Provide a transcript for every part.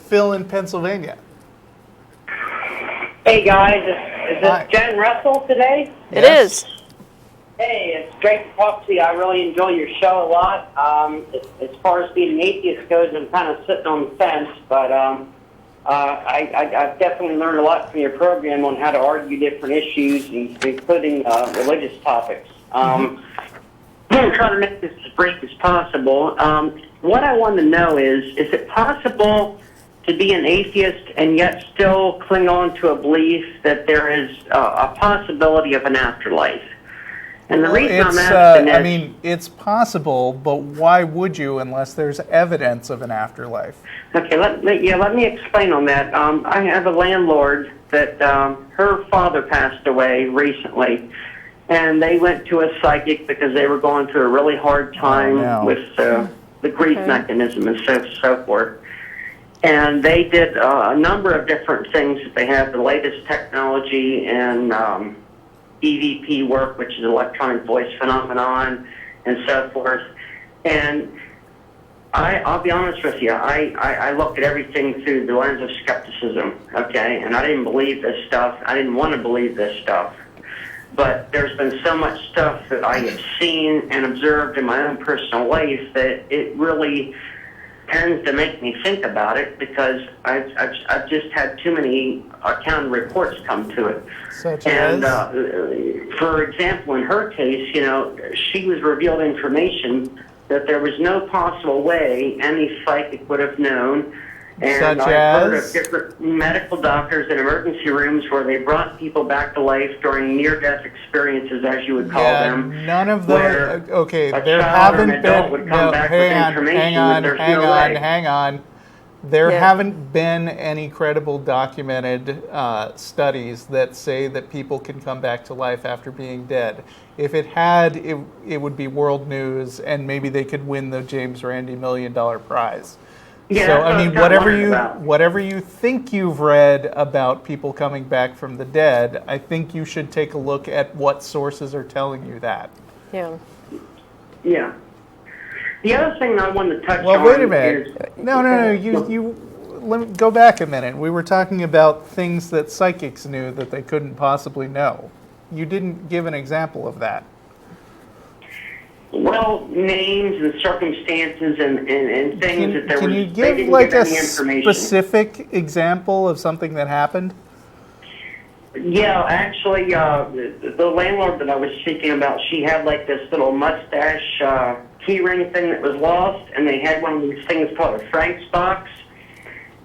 Phil in Pennsylvania. Hey guys, is this Jen Russell today? It is. Hey, it's great to talk to you. I really enjoy your show a lot. As far as being an atheist goes, I'm kind of sitting on the fence, but I've definitely learned a lot from your program on how to argue different issues, including religious topics. I'm going to try to make this as brief as possible. What I want to know is it possible to be an atheist and yet still cling on to a belief that there is a possibility of an afterlife? And the reason I'm asking is... I mean, it's possible, but why would you unless there's evidence of an afterlife? Okay, let me explain on that. I have a landlord that her father passed away recently, and they went to a psychic because they were going through a really hard time with the grief mechanism and so forth. And they did a number of different things. They have the latest technology and EVP work, which is electronic voice phenomenon, and so forth. And I'll be honest with you, I looked at everything through the lens of skepticism, okay? And I didn't believe this stuff. I didn't want to believe this stuff. But there's been so much stuff that I have seen and observed in my own personal life that it really tends to make me think about it, because I've just had too many counter reports come to it. Such as? For example, in her case, she was revealed information that there was no possible way any psychic would have known. And I've heard of different medical doctors in emergency rooms where they brought people back to life during near-death experiences, as you would call them. None of those. Okay, there haven't been. No, hang on. There haven't been any credible documented studies that say that people can come back to life after being dead. If it had, it would be world news, and maybe they could win the James Randi $1 Million prize. Yeah, so I mean, whatever you think you've read about people coming back from the dead, I think you should take a look at what sources are telling you that. Yeah. Yeah. The other thing I wanted to touch on. Well, wait a minute. No. You let me go back a minute. We were talking about things that psychics knew that they couldn't possibly know. You didn't give an example of that. Well, names and circumstances and things that there was. Can you give like a specific example of something that happened? Yeah, actually, the landlord that I was speaking about, she had like this little mustache key ring thing that was lost, and they had one of these things called a Frank's box,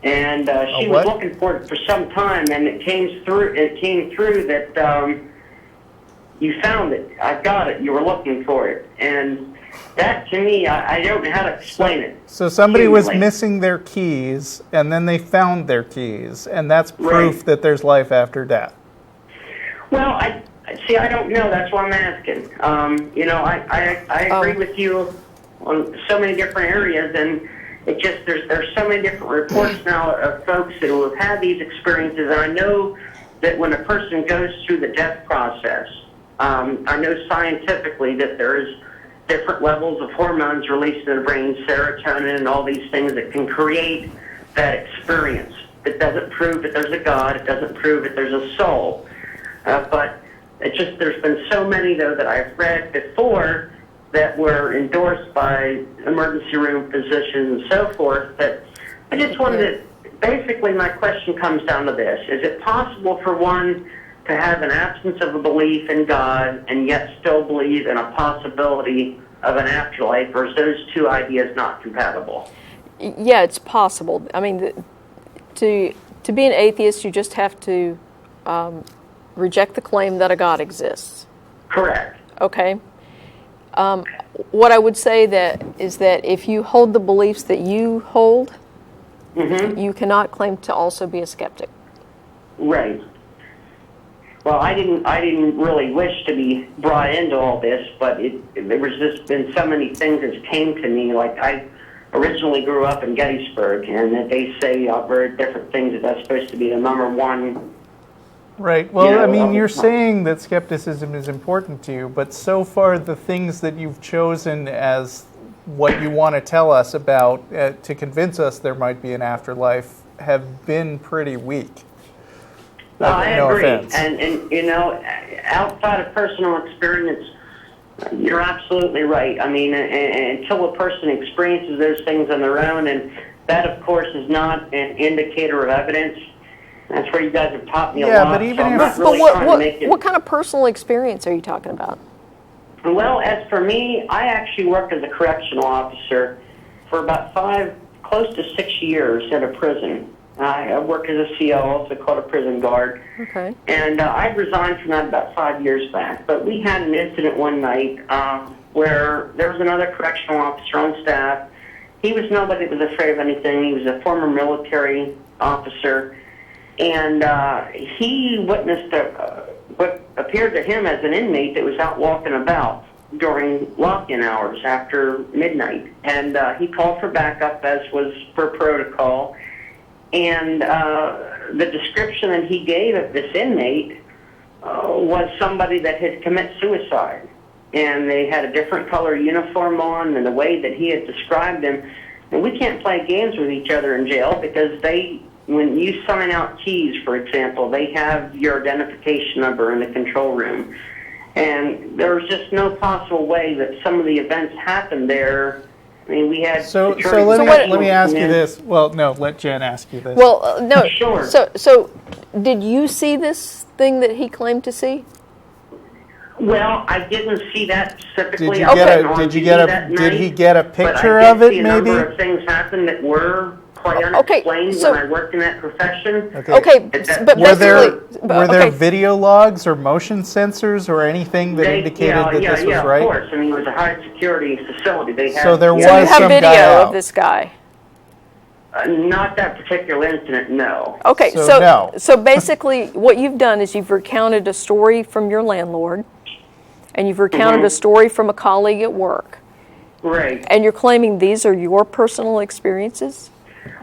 and she was looking for it for some time, and it came through that. You found it. I got it. You were looking for it. And that, to me, I don't know how to explain it. So somebody was missing their keys, and then they found their keys, and that's proof that there's life after death. Well, I don't know. That's what I'm asking. I agree with you on so many different areas, and it just there's so many different reports now of folks that have had these experiences, and I know that when a person goes through the death process, I know scientifically that there's different levels of hormones released in the brain, serotonin and all these things that can create that experience. It doesn't prove that there's a God. It doesn't prove that there's a soul. But there's been so many, though, that I've read before that were endorsed by emergency room physicians and so forth, that I just wanted to, basically my question comes down to this. Is it possible for one to have an absence of a belief in God and yet still believe in a possibility of an afterlife, or is those two ideas not compatible? Yeah, it's possible. I mean, to be an atheist, you just have to reject the claim that a God exists. Correct. Okay. What I would say is that if you hold the beliefs that you hold, you cannot claim to also be a skeptic. Right. Well, I didn't really wish to be brought into all this, but there was just been so many things that came to me. Like, I originally grew up in Gettysburg, and they say I've heard different things that that's supposed to be the number one. Right. Well, I mean, you're saying that skepticism is important to you, but so far the things that you've chosen as what you want to tell us about to convince us there might be an afterlife have been pretty weak. I no agree. offense. And you know, outside of personal experience, you're absolutely right. I mean, until a person experiences those things on their own, and that, of course, is not an indicator of evidence. That's where you guys have taught me a lot. But even so I'm if, not really trying to make it. What kind of personal experience are you talking about? Well, as for me, I actually worked as a correctional officer for about close to 6 years at a prison. I worked as a CO, also called a prison guard. Okay. And I resigned from that about 5 years back. But we had an incident one night where there was another correctional officer on staff. He was nobody that was afraid of anything. He was a former military officer. And he witnessed what appeared to him as an inmate that was out walking about during lock-in hours after midnight. And he called for backup, as was per protocol. And the description that he gave of this inmate was somebody that had committed suicide. And they had a different color uniform on, and the way that he had described them. And we can't play games with each other in jail because when you sign out keys, for example, they have your identification number in the control room. And there was just no possible way that some of the events happened there. I mean, we had... So let me ask you this. Well, no, let Jen ask you this. Well, no. Sure. So did you see this thing that he claimed to see? Well, I didn't see that specifically. Did he get a picture of it, maybe? A number of things happened that were quite unexplained when I worked in that profession. Okay, but were there video logs or motion sensors or anything that indicated that this was right? Yeah, of course. I mean, it was a high security facility. They had, so there was you have some video guy of this guy. Not that particular incident, no. Okay, no. So basically what you've done is you've recounted a story from your landlord, and you've recounted a story from a colleague at work. Right. And you're claiming these are your personal experiences?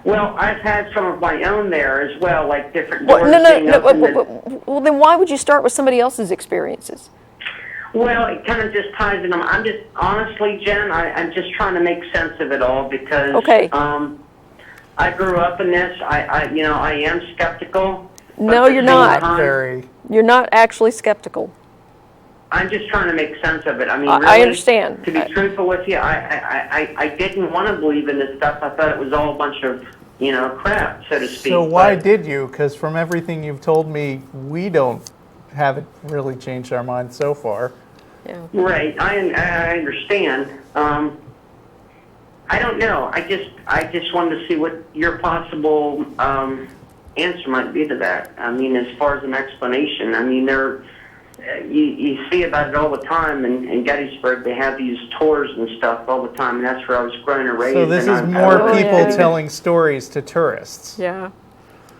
Well, I've had some of my own there as well, like different Well, doors well, then why would you start with somebody else's experiences? Well, it kind of just ties in them. I'm just, honestly, Jen, I'm just trying to make sense of it all because I grew up in this. I am skeptical. No, you're not. You're not actually skeptical. I'm just trying to make sense of it. I mean, really, I understand. To be truthful with you, I didn't want to believe in this stuff. I thought it was all a bunch of, crap, so to speak. So why did you? Because from everything you've told me, we haven't really changed our minds so far. Yeah. Right. I understand. I don't know. I just wanted to see what your possible answer might be to that. I mean, as far as an explanation. I mean, you see about it all the time in Gettysburg. They have these tours and stuff all the time, and that's where I was grown and raised. So this is more people telling stories to tourists. Yeah.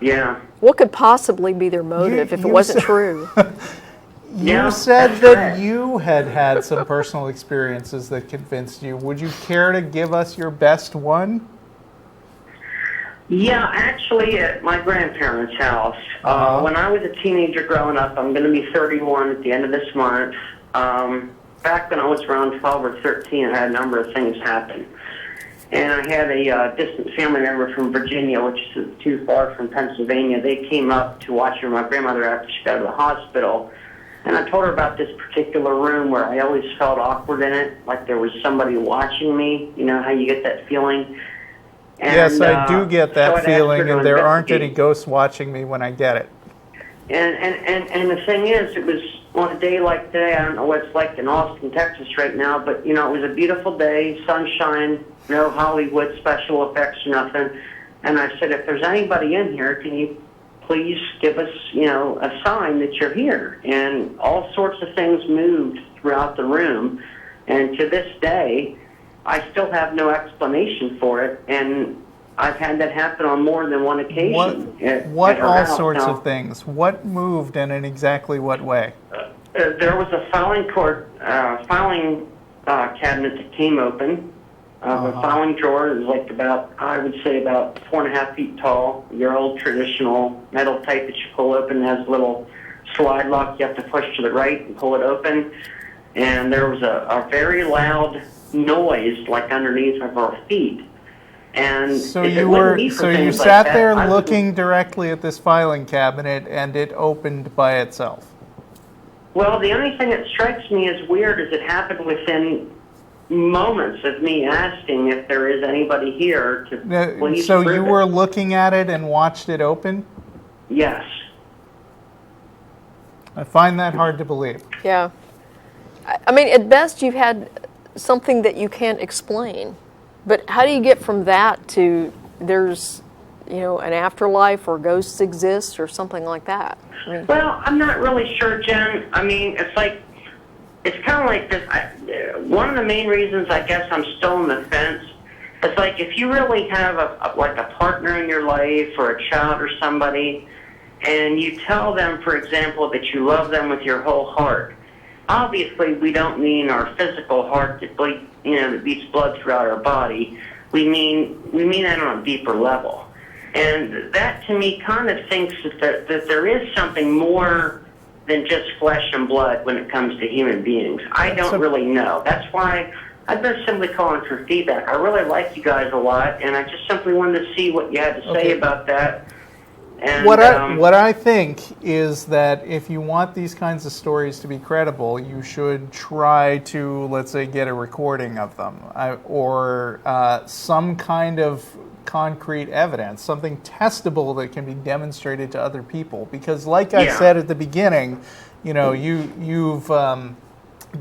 Yeah. What could possibly be their motive if it wasn't true? You said that you had some personal experiences that convinced you. Would you care to give us your best one? Yeah, actually, at my grandparents' house. When I was a teenager growing up, I'm going to be 31 at the end of this month. Back when I was around 12 or 13, I had a number of things happen. And I had a distant family member from Virginia, which is too far from Pennsylvania. They came up to watch my grandmother after she got to the hospital. And I told her about this particular room where I always felt awkward in it, like there was somebody watching me. You know how you get that feeling? And, yes, I do get that feeling, and there aren't any investigate. ghosts watching me when I get it. And the thing is, it was on a day like today. I don't know what it's like in Austin, Texas right now, but, it was a beautiful day, sunshine, no Hollywood special effects or nothing. And I said, if there's anybody in here, can you please give us, a sign that you're here? And all sorts of things moved throughout the room. And to this day, I still have no explanation for it, and I've had that happen on more than one occasion. What all sorts of things? What moved and in exactly what way? There was a filing cabinet that came open. The filing drawer is like about 4.5 feet tall. Your old traditional metal type that you pull open. It has a little slide lock. You have to push to the right and pull it open. And there was a very loud noise like underneath of our feet. And So if it you wouldn't were, be for so you things like sat that, there I wouldn't- looking directly at this filing cabinet, and it opened by itself. Well, the only thing that strikes me as weird is it happened within moments of me asking if there is anybody here to please So prove you it. were looking at it and watched it open? Yes. I find that hard to believe. Yeah. I mean, at best, you've had something that you can't explain. But how do you get from that to there's, an afterlife or ghosts exist or something like that? I mean, Well, I'm not really sure, Jen. I mean, it's kind of like this. One of the main reasons I guess I'm still on the fence is like if you really have a partner in your life or a child or somebody, and you tell them, for example, that you love them with your whole heart. Obviously, we don't mean our physical heart that that beats blood throughout our body. We mean that on a deeper level. And that, to me, kind of thinks that there is something more than just flesh and blood when it comes to human beings. I don't really know. That's why I've been simply calling for feedback. I really like you guys a lot, and I just simply wanted to see what you had to say about that. And, what I think is that if you want these kinds of stories to be credible, you should try to, let's say, get a recording of them or some kind of concrete evidence, something testable that can be demonstrated to other people. Because, like I said at the beginning, you've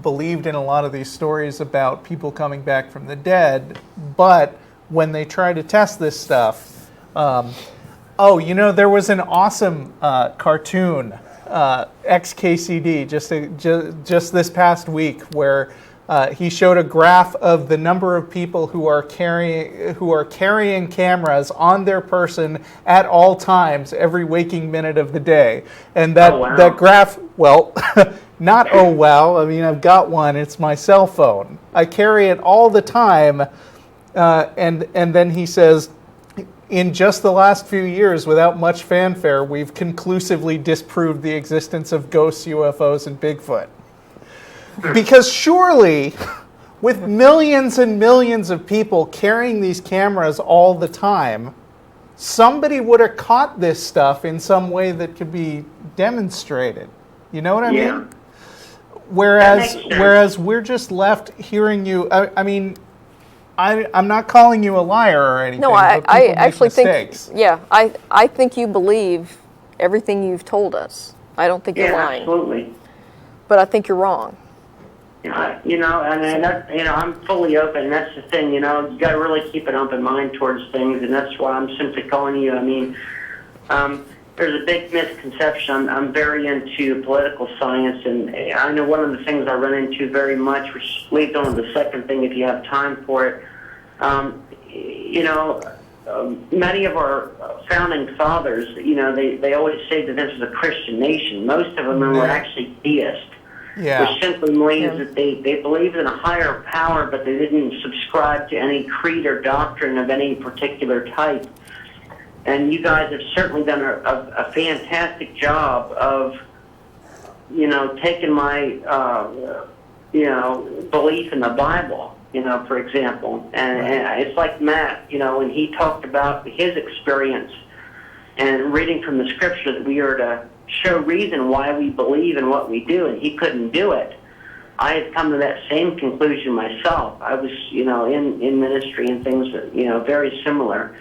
believed in a lot of these stories about people coming back from the dead, but when they try to test this stuff. There was an awesome cartoon, XKCD, just this past week, where he showed a graph of the number of people who are carrying cameras on their person at all times, every waking minute of the day, and that graph. Well, not oh wow. I mean, I've got one. It's my cell phone. I carry it all the time, and then he says, in just the last few years, without much fanfare, we've conclusively disproved the existence of ghosts, UFOs, and Bigfoot. Because surely, with millions and millions of people carrying these cameras all the time, somebody would have caught this stuff in some way that could be demonstrated. You know what I mean? Whereas we're just left hearing you. I'm not calling you a liar or anything. no, I actually mistakes. think, I think you believe everything you've told us. I don't think you're lying. Absolutely. But I think you're wrong. I'm fully open. And that's the thing, you got to really keep an open mind towards things, and that's why I'm simply calling you. I mean, there's a big misconception. I'm very into political science, and I know one of the things I run into very much, which leads on to the second thing if you have time for it. Many of our founding fathers, they always say that this is a Christian nation. Most of them were actually theists. Which simply means that they believed in a higher power, but they didn't subscribe to any creed or doctrine of any particular type. And you guys have certainly done a fantastic job of, taking my, belief in the Bible, for example. And it's like Matt, when he talked about his experience and reading from the scripture that we are to show reason why we believe in what we do, and he couldn't do it. I had come to that same conclusion myself. I was, in ministry and things, very similar.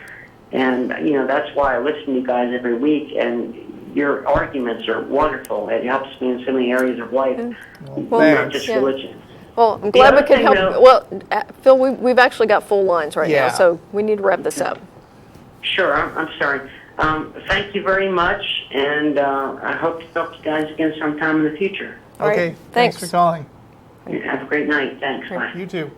And, that's why I listen to you guys every week, and your arguments are wonderful. It helps me in so many areas of life, not just religion. Well, I'm glad we could help. Well, Phil, we've actually got full lines right now, so we need to wrap this up. Sure, I'm sorry. Thank you very much, and I hope to talk to you guys again sometime in the future. Okay, thanks for calling. Have a great night. Thanks. Bye. You too.